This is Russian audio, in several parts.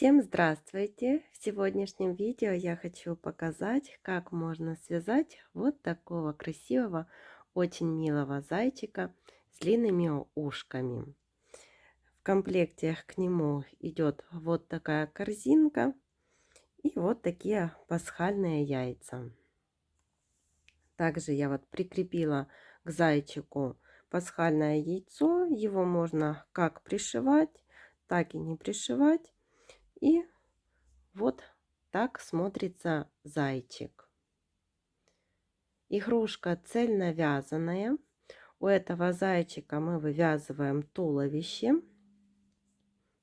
Всем здравствуйте! В сегодняшнем видео я хочу показать, как можно связать вот такого красивого, очень милого зайчика с длинными ушками. В комплекте к нему идет вот такая корзинка и вот такие пасхальные яйца. Также я вот прикрепила к зайчику пасхальное яйцо. Его можно как пришивать, так и не пришивать. И вот так смотрится зайчик. Игрушка цельновязаная. У этого зайчика мы вывязываем туловище,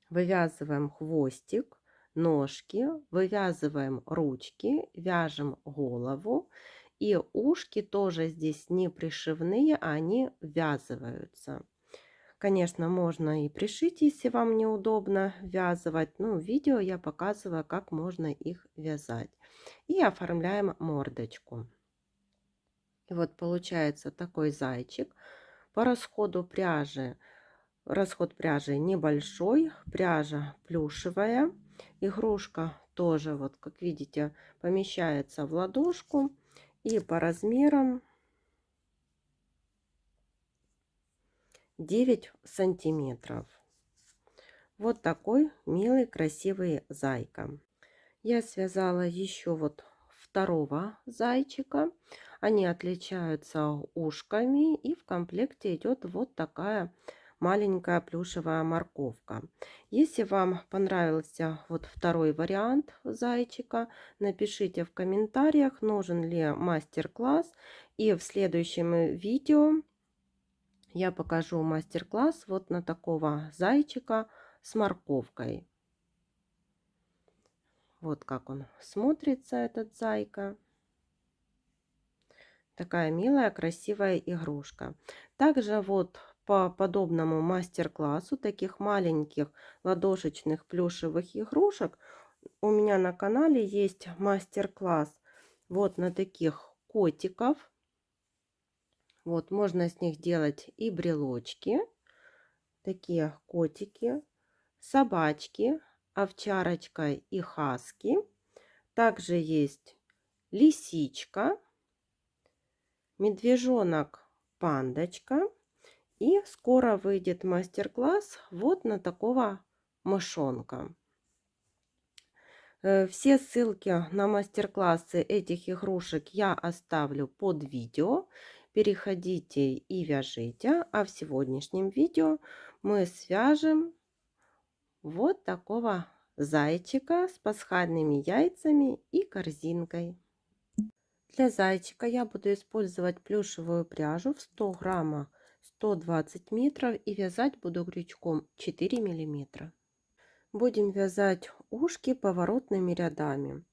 вывязываем хвостик, ножки, вывязываем ручки, вяжем голову. И ушки тоже здесь не пришивные, они ввязываются. Конечно, можно и пришить, если вам неудобно вязывать. Но в видео я показываю, как можно их вязать. И оформляем мордочку. И вот получается такой зайчик. По расходу пряжи, расход пряжи небольшой. Пряжа плюшевая. Игрушка тоже, вот как видите, помещается в ладошку. И по размерам 9 сантиметров. Вот такой милый красивый зайка. Я связала еще вот второго зайчика. Они отличаются ушками, и в комплекте идет вот такая маленькая плюшевая морковка. Если вам понравился вот второй вариант зайчика, напишите в комментариях, нужен ли мастер-класс, и в следующем видео я покажу мастер-класс вот на такого зайчика с морковкой. Вот как он смотрится, этот зайка. Такая милая, красивая игрушка. Также вот по подобному мастер-классу таких маленьких ладошечных плюшевых игрушек у меня на канале есть мастер-класс вот на таких котиков. Вот можно с них делать и брелочки. Такие котики, собачки, овчарочка и хаски. Также есть лисичка, медвежонок, пандочка. И скоро выйдет мастер-класс вот на такого мышонка. Все ссылки на мастер-классы этих игрушек я оставлю под видео. Переходите и вяжите. А в сегодняшнем видео мы свяжем вот такого зайчика с пасхальными яйцами и корзинкой. Для зайчика я буду использовать плюшевую пряжу в 100 граммах 120 метров и вязать буду крючком 4 миллиметра. Будем вязать ушки поворотными рядами.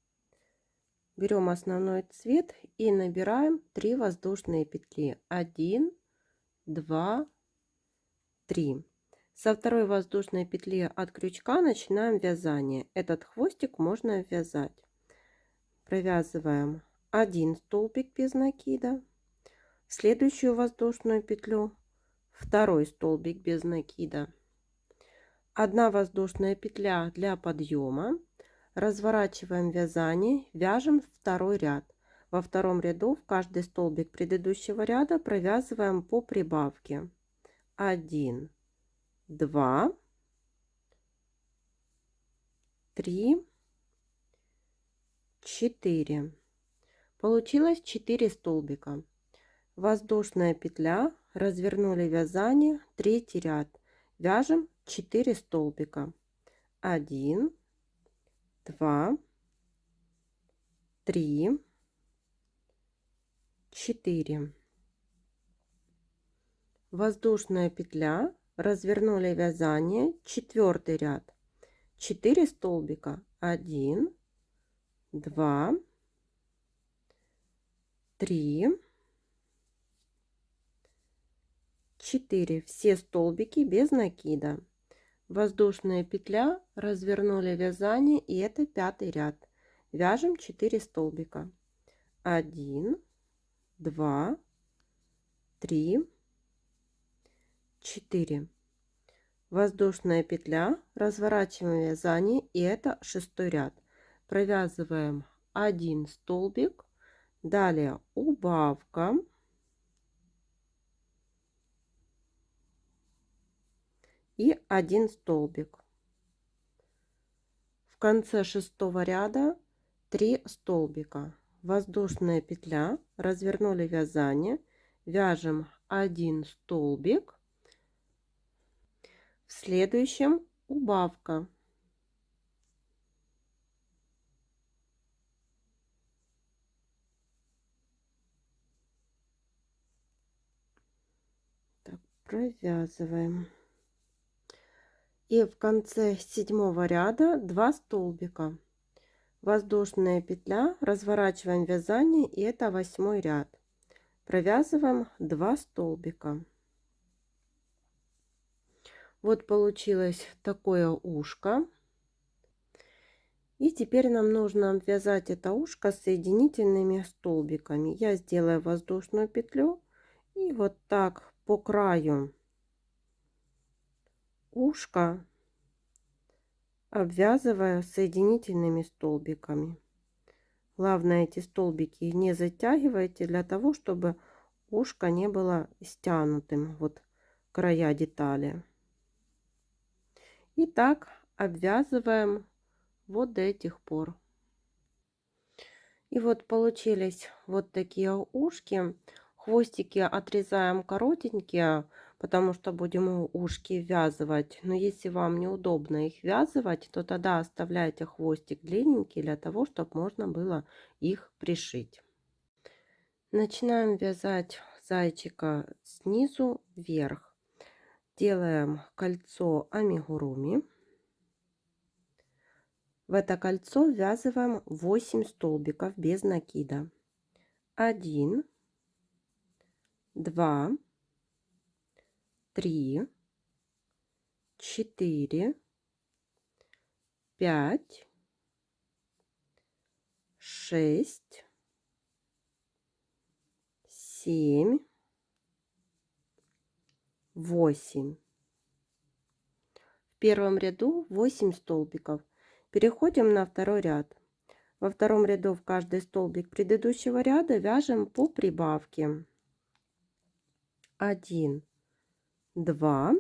Берем основной цвет и набираем 3 воздушные петли. 1, 2, 3. Со второй воздушной петли от крючка начинаем вязание. Этот хвостик можно вязать. Провязываем 1 столбик без накида, в следующую воздушную петлю 2 столбик без накида, 1 воздушная петля для подъема, разворачиваем вязание, вяжем второй ряд. Во втором ряду в каждый столбик предыдущего ряда провязываем по прибавке 1, 2, 3, 4. Получилось 4 столбика. Воздушная петля, развернули вязание, третий ряд, вяжем 4 столбика. 1, 2, 3, 4. Воздушная петля, развернули вязание, четвертый ряд, 4 столбика. 1, 2, 3, 4. Все столбики без накида. Воздушная петля, развернули вязание, и это 5-й ряд. Вяжем 4 столбика. 1, 2, 3, 4. воздушная петля, разворачиваем вязание, и это 6-й ряд. Провязываем 1 столбик, далее убавка и 1 столбик. В конце 6-го ряда 3 столбика, воздушная петля, развернули вязание, вяжем 1 столбик, в следующем убавка. Так, провязываем. И в конце 7-го ряда 2 столбика, воздушная петля, разворачиваем вязание, и это 8-й ряд. Провязываем 2 столбика. Вот получилось такое ушко. И теперь нам нужно обвязать это ушко соединительными столбиками. Я сделаю воздушную петлю и вот так по краю ушка обвязываю соединительными столбиками. Главное, эти столбики не затягивайте, для того чтобы ушко не было стянутым, вот края детали. И так обвязываем вот до этих пор. И вот получились вот такие ушки. Хвостики отрезаем коротенькие, потому что будем ушки ввязывать. Но если вам неудобно их ввязывать, то тогда оставляйте хвостик длинненький, для того чтобы можно было их пришить. Начинаем вязать зайчика снизу вверх. Делаем кольцо амигуруми. В это кольцо ввязываем 8 столбиков без накида. 1, 2, 3, 4, 5, 6, 7, 8. В первом ряду 8 столбиков. Переходим на второй ряд. Во втором ряду в каждый столбик предыдущего ряда вяжем по прибавке. 1, 2,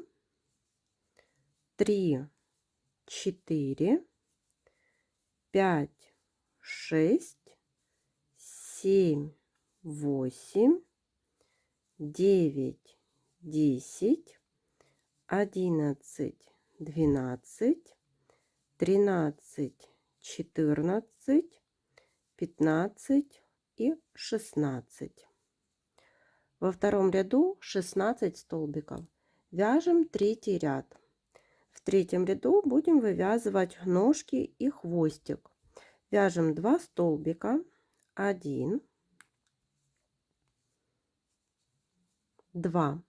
3, 4, 5, 6, 7, 8, 9, 10, 11, 12, 13, 14, 15 и 16. Во втором ряду 16 столбиков. Вяжем третий ряд. В третьем ряду будем вывязывать ножки и хвостик. Вяжем 2 столбика. 1, 2.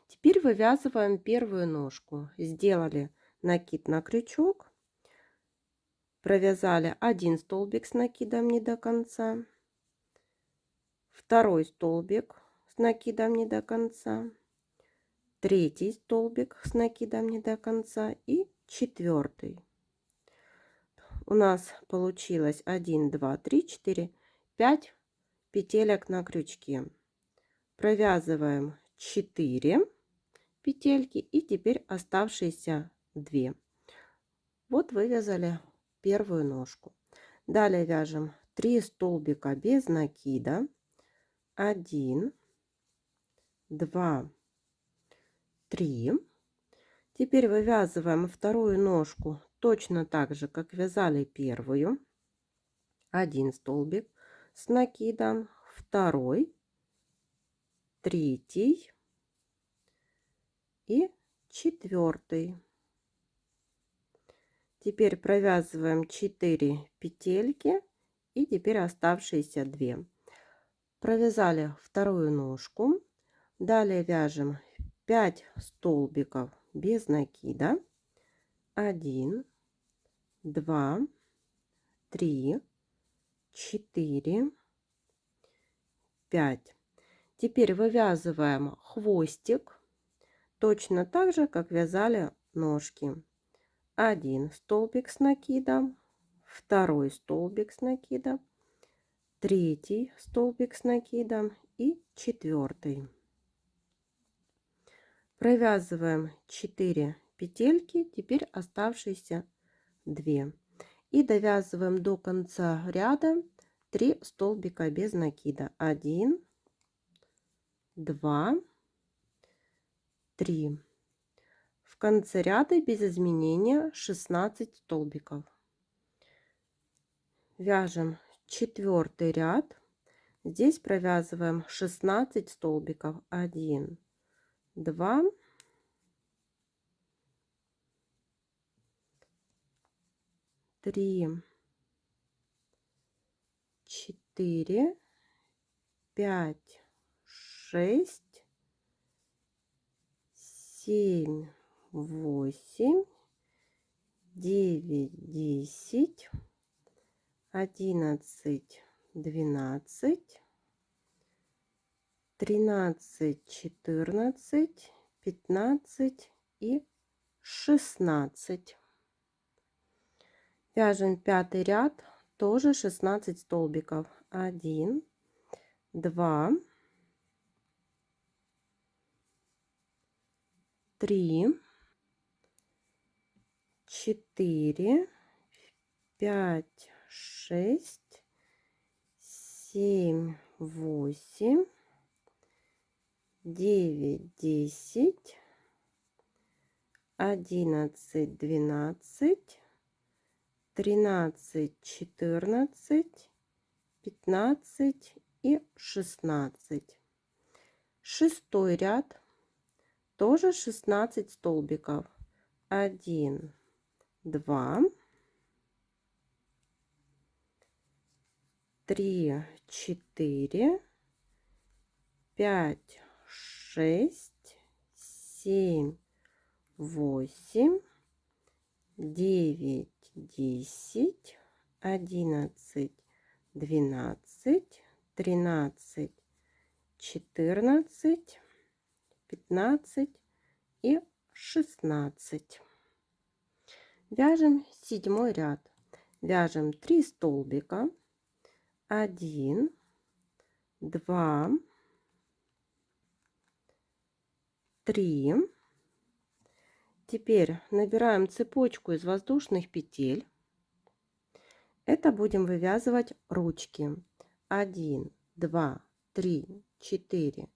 Теперь вывязываем первую ножку. Сделали накид на крючок. Провязали 1 столбик с накидом не до конца. Второй столбик с накидом не до конца. Третий столбик с накидом не до конца и четвертый. У нас получилось 1, 2, 3, 4, 5 петелек на крючке. Провязываем 4 петельки и теперь оставшиеся 2. Вот вывязали первую ножку. Далее вяжем 3 столбика без накида. 1, 2, 3. Теперь вывязываем вторую ножку точно так же, как вязали первую. 1 столбик с накидом, второй, третий и четвертый. Теперь провязываем 4 петельки и теперь оставшиеся 2. Провязали вторую ножку. Далее вяжем 5 столбиков без накида. 1, 2, 3, 4, 5. Теперь вывязываем хвостик точно так же, как вязали ножки. 1 столбик с накидом, 2 столбик с накидом, 3 столбик с накидом и 4. Провязываем 4 петельки, теперь оставшиеся 2. И довязываем до конца ряда 3 столбика без накида. 1, 2, 3. В конце ряда без изменения 16 столбиков. Вяжем 4 ряд. Здесь провязываем 16 столбиков. 1, 2, 3, 4, 5, 6, 7, 8, 9, 10, 11, 12, 13, 14, 15 и 16. Вяжем 5 ряд, тоже 16 столбиков. 1, 2, 3, 4, 5, 6, 7, 8, 9, 10, 11, 12, 13, 14, 15 и 16. Шестой ряд, тоже 16 столбиков. 1, 2, 3, 4, 5, 6, 7, 8, 9, 10, 11, 12, 13, 14, 15 и 16. Вяжем 7 ряд. Вяжем 3 столбика. 1, 2, 3. Теперь набираем цепочку из воздушных петель. Это будем вывязывать ручки. 1, 2, 3, 4,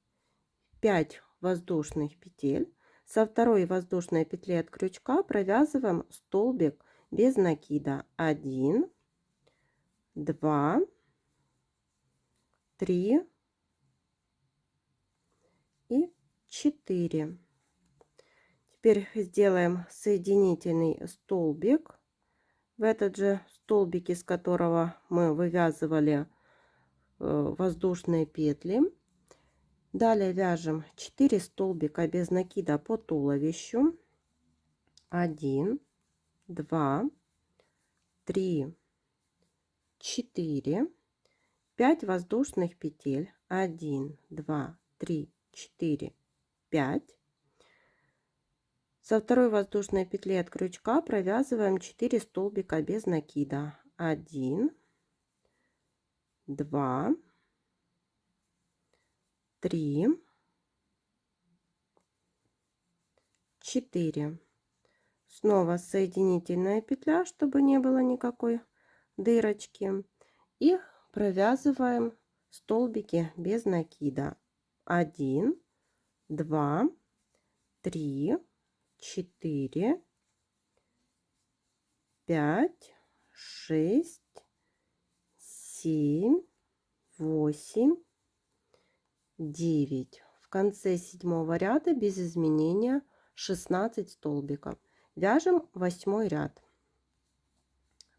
5 воздушных петель. Со второй воздушной петли от крючка провязываем столбик без накида. 1, 2, 3 и 4. Теперь сделаем соединительный столбик в этот же столбик, из которого мы вывязывали воздушные петли. Далее вяжем 4 столбика без накида по туловищу. 1, 2, 3, 4, 5 воздушных петель. 1, 2, 3, 4, 5. Со второй воздушной петли от крючка провязываем 4 столбика без накида. 1, 2, 3, 4. Снова соединительная петля, чтобы не было никакой дырочки. И провязываем столбики без накида. 1, 2, 3, 4, 5, 6, 7, 8, 9. В конце 7 ряда без изменения 16 столбиков. Вяжем 8 ряд.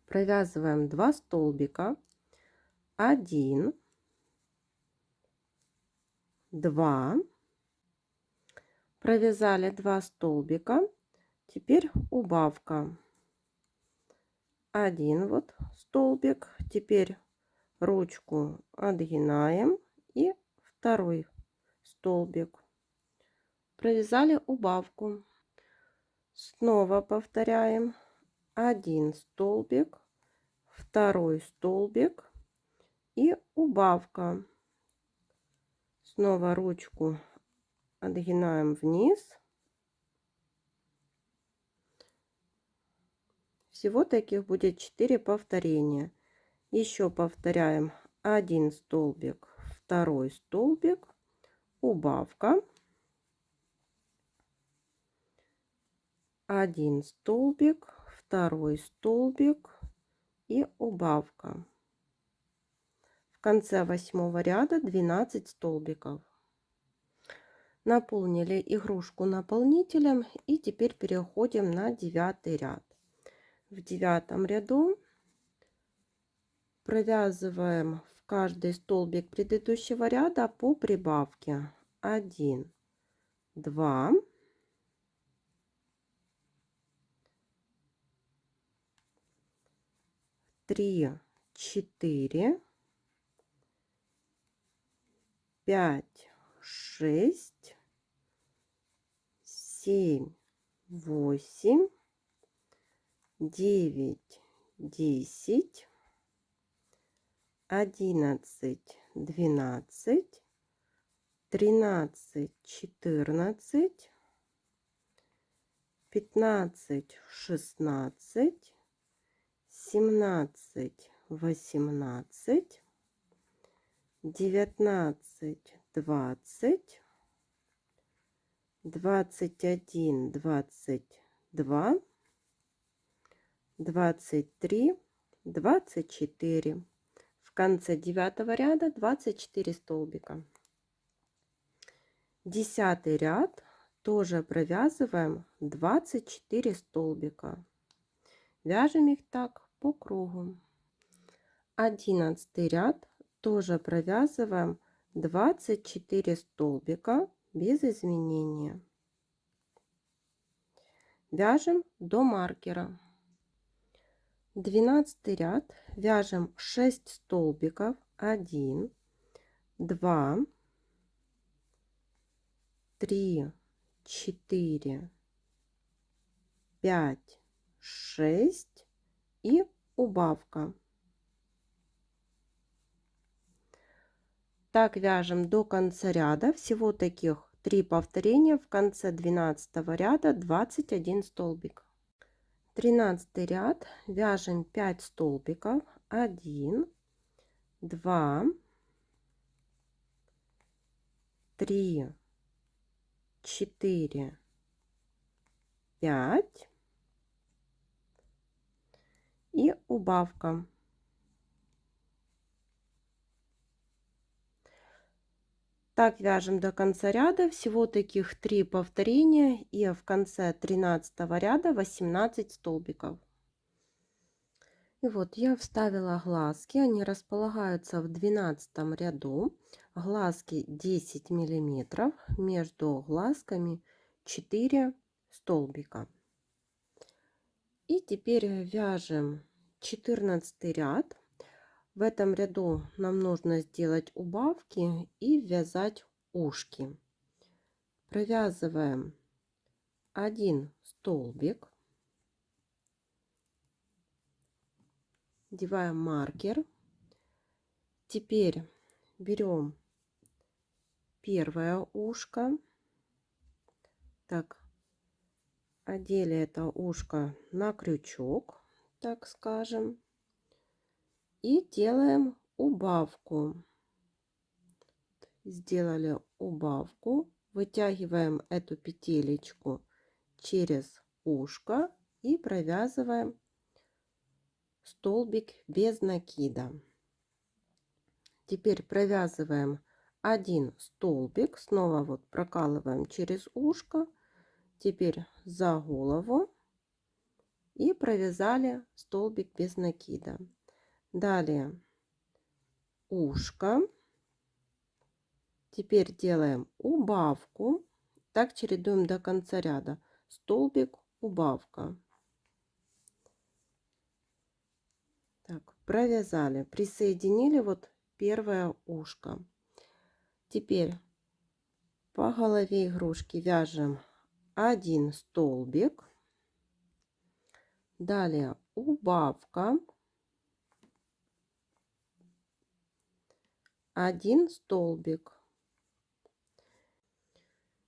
Провязываем 2 столбика. 1, 2. Провязали 2 столбика. Теперь убавка. 1 вот столбик. Теперь ручку отгинаем и второй столбик. Провязали убавку. Снова повторяем. 1 столбик, 2 столбик и убавка. Снова ручку отгинаем вниз. Всего таких будет 4 повторения. Еще повторяем. 1 столбик, 2 столбик, убавка. 1 столбик, 2 столбик и убавка. В конце 8 ряда 12 столбиков. Наполнили игрушку наполнителем и теперь переходим на 9 ряд. В 9 ряду провязываем в каждый столбик предыдущего ряда по прибавке. 1, 2, 3, 4, 5, 6, 7, 8, 9, 10, 11, 12, 13, 14, 15, 16, 17, 18, 19, 20, 21, 22, 23, 24. В конце 9 ряда 24 столбика. 10 ряд тоже провязываем 24 столбика. Вяжем их так по кругу. 11 ряд тоже провязываем 24 столбика без изменения. Вяжем до маркера. 12 ряд вяжем 6 столбиков. 1, 2, 3, 4, 5, 6 и убавка. Так вяжем до конца ряда. Всего таких 3 повторения. В конце 12 ряда 21 столбик. 13 ряд вяжем 5 столбиков. 1, 2, 3, 4, 5 и убавка. Так вяжем до конца ряда. Всего таких 3 повторения, и в конце 13 ряда 18 столбиков. И вот я вставила глазки, они располагаются в 12 ряду. Глазки 10 миллиметров, между глазками 4 столбика. И теперь вяжем 14 ряд. В этом ряду нам нужно сделать убавки и вязать ушки. Провязываем 1 столбик, одеваем маркер. Теперь берем первое ушко. Так, одели это ушко на крючок, так скажем, и делаем убавку. Сделали убавку, вытягиваем эту петелечку через ушко и провязываем столбик без накида. Теперь провязываем 1 столбик, снова вот прокалываем через ушко, теперь за голову и провязали столбик без накида. Далее ушко. Теперь делаем убавку. Так чередуем до конца ряда. Столбик, убавка. Так, провязали, присоединили вот первое ушко. Теперь по голове игрушки вяжем 1 столбик. Далее убавка. 1 столбик.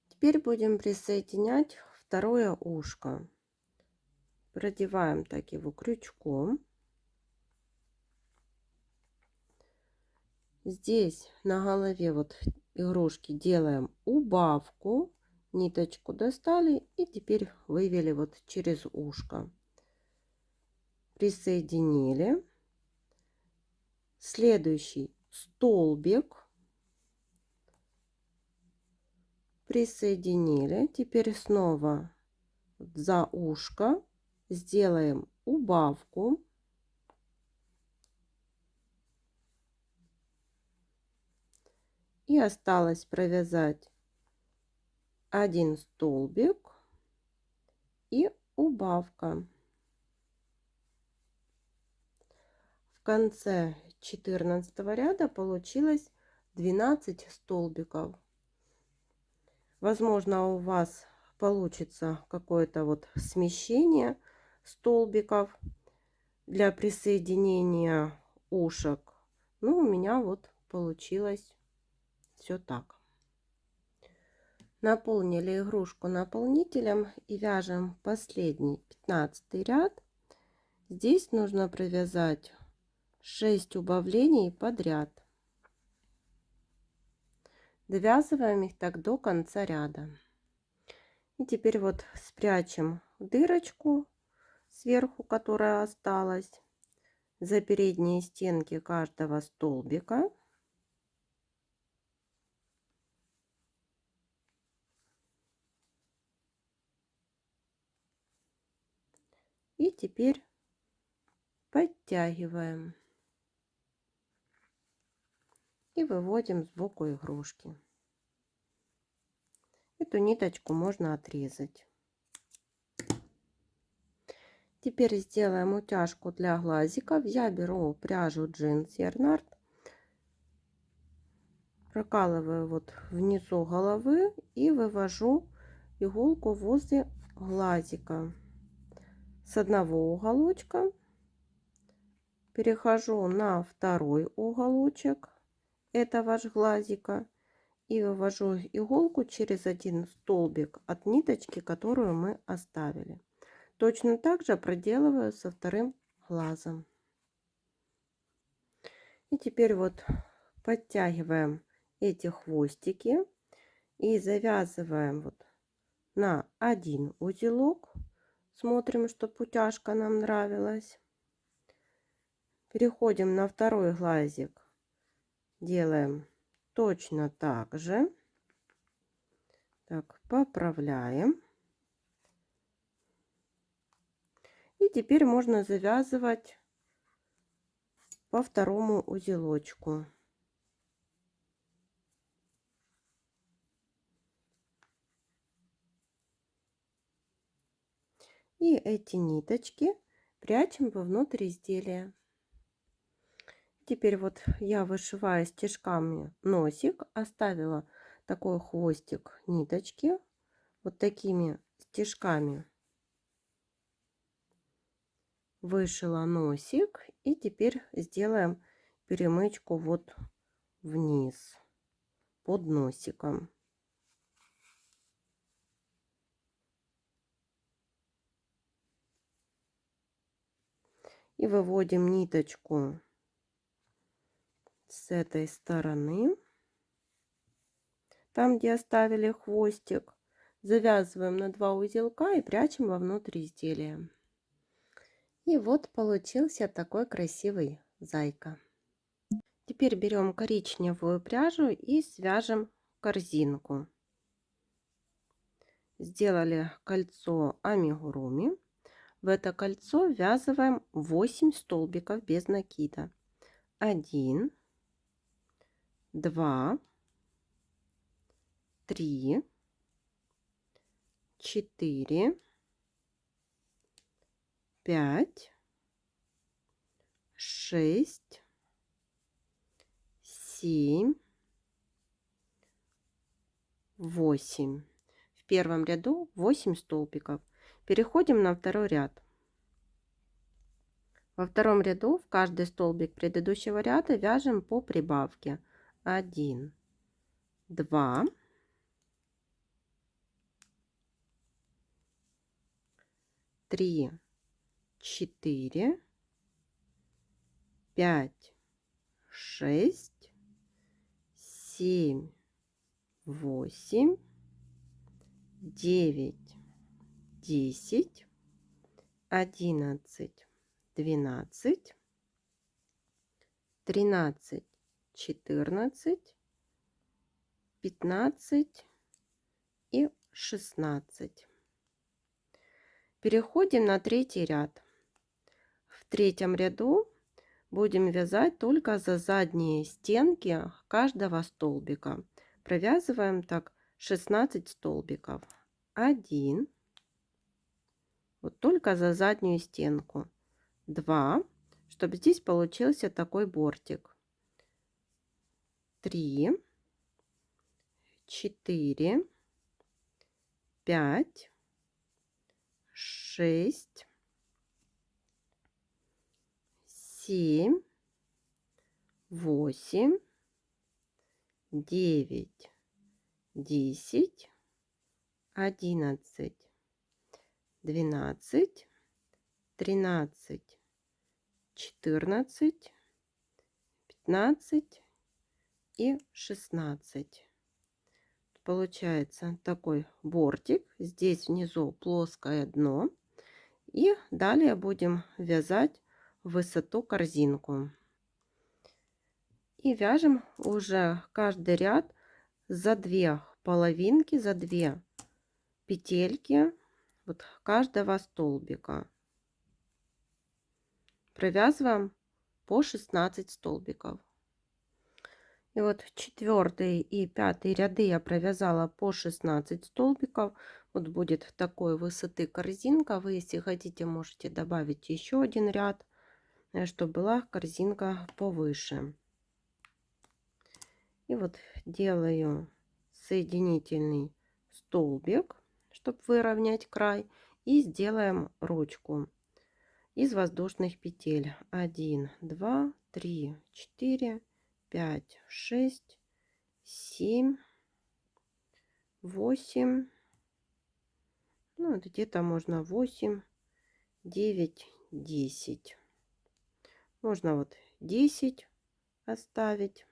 Теперь будем присоединять второе ушко. Продеваем так его крючком. Здесь на голове вот игрушки делаем убавку. Ниточку достали и теперь вывели вот через ушко. Присоединили. Следующий столбик. Присоединили. Теперь снова за ушко сделаем убавку. И осталось провязать 1 столбик и убавка. В конце 14 ряда получилось 12 столбиков. Возможно, у вас получится какое-то вот смещение столбиков для присоединения ушек. Ну, у меня вот получилось все так. Наполнили игрушку наполнителем и вяжем последний 15 ряд. Здесь нужно провязать 6 убавлений подряд. Довязываем их так до конца ряда. И теперь вот спрячем дырочку сверху, которая осталась, за передние стенки каждого столбика. И теперь подтягиваем и выводим сбоку игрушки. Эту ниточку можно отрезать. Теперь сделаем утяжку для глазиков. Я беру пряжу джинс Ярнард, прокалываю вот внизу головы и вывожу иголку возле глазика. С одного уголочка перехожу на второй уголочек этого же глазика и вывожу иголку через один столбик от ниточки, которую мы оставили. Точно так же проделываю со вторым глазом. И теперь вот подтягиваем эти хвостики и завязываем вот на один узелок. Смотрим, чтобы утяжка нам нравилась. Переходим на второй глазик. Делаем точно так же. Так, поправляем. И теперь можно завязывать по второму узелочку. И эти ниточки прячем вовнутрь изделия. Теперь вот я вышиваю стежками носик, оставила такой хвостик ниточки, вот такими стежками вышила носик, и теперь сделаем перемычку вот вниз под носиком. И выводим ниточку с этой стороны, там где оставили хвостик, завязываем на 2 узелка и прячем вовнутрь изделия. И вот получился такой красивый зайка. Теперь берем коричневую пряжу и свяжем корзинку. Сделали кольцо амигуруми. В это кольцо ввязываем 8 столбиков без накида. 1, 2, 3, 4, 5, 6, 7, 8. В первом ряду 8 столбиков. Переходим на второй ряд. Во втором ряду в каждый столбик предыдущего ряда вяжем по прибавке. 1, 2, 3, 4, 5, 6, 7, 8, 9, 10, 11, 12, 13, 14, 15 и 16. Переходим на третий ряд. В третьем ряду будем вязать только за задние стенки каждого столбика. Провязываем так 16 столбиков. 1, вот только за заднюю стенку. 2, чтобы здесь получился такой бортик. 3, 4, 5, 6, 7, 8, 9, 10, 11, 12, 13, 14, 15 и 16. Получается такой бортик. Здесь внизу плоское дно. И далее будем вязать в высоту корзинку. И вяжем уже каждый ряд за 2 половинки, за 2 петельки вот каждого столбика. Провязываем по 16 столбиков. И вот 4 и 5 ряды я провязала по 16 столбиков. Вот будет такой высоты корзинка. Вы, если хотите, можете добавить еще один ряд, чтобы была корзинка повыше. И вот делаю соединительный столбик, чтобы выровнять край. И сделаем ручку из воздушных петель. 1, 2, 3, 4, 5, 6, 7, 8, ну вот где-то можно 8, 9, 10. Можно вот 10 оставить,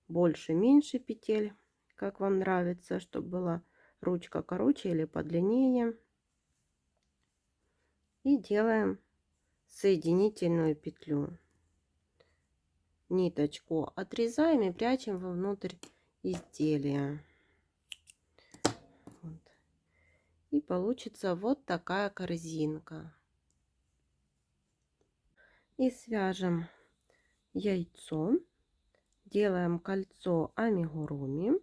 больше, меньше петель, как вам нравится, чтобы была ручка короче или подлиннее. И делаем соединительную петлю. Ниточку отрезаем и прячем вовнутрь изделия. Вот. И получится вот такая корзинка. И свяжем яйцо. Делаем кольцо амигуруми.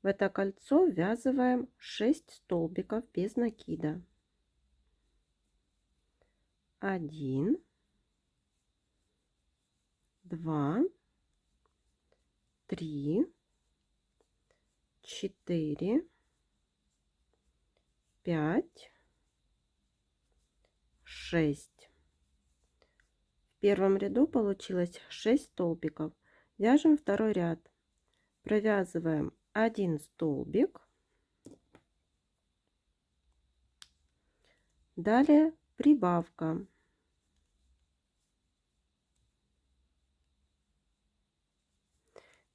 В это кольцо ввязываем 6 столбиков без накида. 1, 2, 3, 4, 5, 6. В первом ряду получилось 6 столбиков. Вяжем второй ряд. Провязываем 1 столбик. Далее прибавка.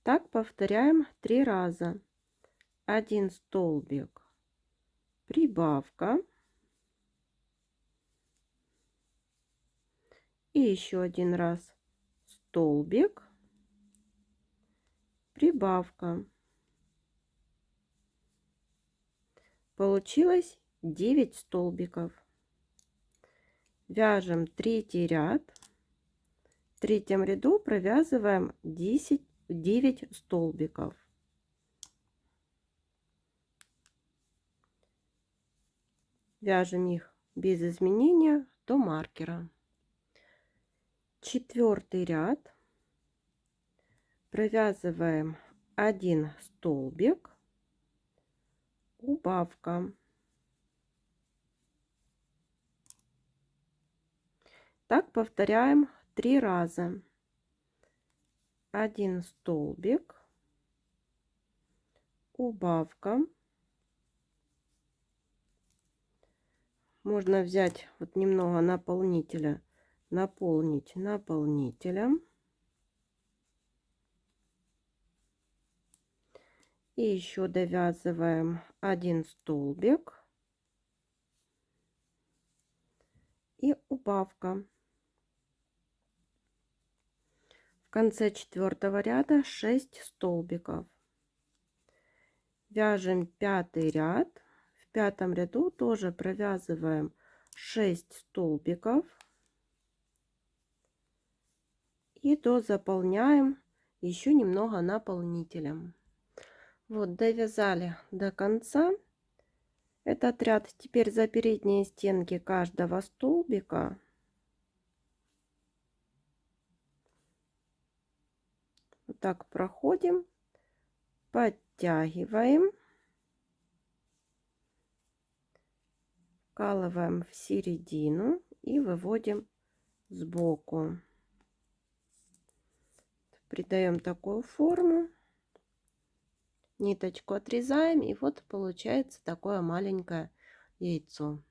Так повторяем 3 раза. 1 столбик, прибавка. И еще один раз столбик, прибавка. Получилось 9 столбиков. Вяжем третий ряд. В третьем ряду провязываем 9 столбиков. Вяжем их без изменения до маркера. Четвертый ряд. Провязываем 1 столбик, убавка. Так повторяем 3 раза. 1 столбик, убавка. Можно взять вот немного наполнителя, наполнить наполнителем. И еще довязываем 1 столбик и убавка. В конце 4-го ряда 6 столбиков. Вяжем 5-й ряд. В 5-м ряду тоже провязываем 6 столбиков и дозаполняем еще немного наполнителем. Вот, довязали до конца этот ряд. Теперь за передние стенки каждого столбика вот так проходим, подтягиваем, вкалываем в середину и выводим сбоку. Придаем такую форму, ниточку отрезаем, и вот получается такое маленькое яйцо.